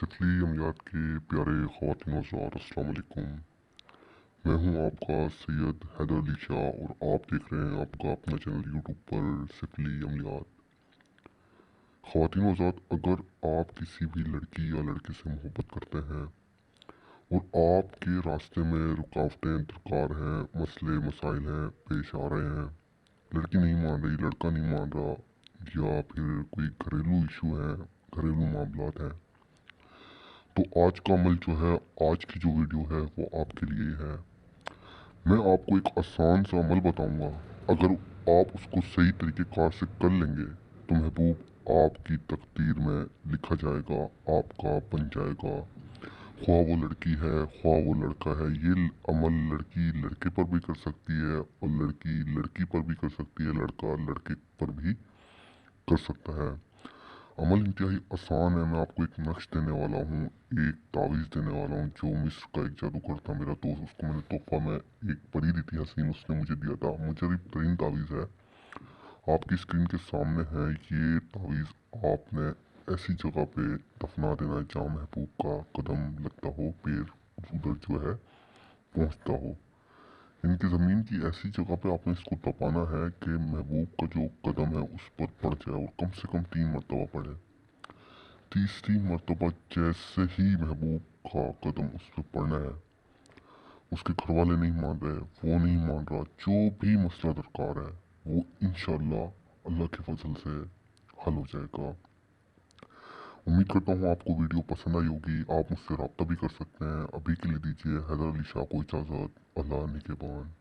सिफली अमलियात के प्यारे ख़वातीन हज़रात अस्सलाम वालेकुम। मैं हूं आपका सैयद हैदर अली शाह और आप देख रहे हैं आपका अपना चैनल यूट्यूब पर सिफली अमलियात। ख़वातीन हज़रात, अगर आप किसी भी लड़की या लड़के से मोहब्बत करते हैं और आपके रास्ते में रुकावटें दरकार हैं, मसले मसाइल हैं, पेश आ रहे हैं, लड़की नहीं मान रही, लड़का नहीं मान रहा, या फिर कोई घरेलू इशू है, घरेलू मामलात हैं, तो आज का अमल जो है, आज की जो वीडियो है वो आपके लिए है। मैं आपको एक आसान सा अमल बताऊंगा। अगर आप उसको सही तरीके कार से कर लेंगे तो महबूब आपकी तकदीर में लिखा जाएगा, आपका बन जाएगा। ख्वाह वो लड़की है, ख्वाह वो लड़का है, ये अमल लड़की लड़के पर भी कर सकती है और लड़की लड़की पर भी कर सकती है, लड़का लड़के पर भी कर सकता है। अमल इंतहाई आसान है। मैं आपको एक नक्श देने वाला हूँ, एक तावीज़ देने वाला हूँ जो मिस्र का एक जादूगर था मेरा दोस्त, उसको मैंने तोहफा में एक परी दी थी हसीन, उसने मुझे दिया था। मुजरब तरीन तावीज़ है, आपकी स्क्रीन के सामने है। ये तावीज़ आपने ऐसी जगह पे दफना देना है जहाँ महबूब का कदम लगता हो, पैर उधर जो है पहुँचता हो। इनकी ज़मीन की ऐसी जगह पे आपने इसको दबाना है कि महबूब का जो कदम है उस पर पड़ जाए और कम से कम 3 मरतबा पड़े। तीसरी मरतबा जैसे ही महबूब का कदम उस पर पड़ना है, उसके घर वाले नहीं मान रहे, वो नहीं मान रहा, जो भी मसला दरकार है वो इंशाल्लाह अल्लाह के फजल से हल हो जाएगा। उम्मीद करता हूँ आपको वीडियो पसंद आई होगी। आप मुझसे रब्ता भी कर सकते हैं। अभी के लिए दीजिए हैदर अली शाह को इजाज़त। अल्लाह निगहबान।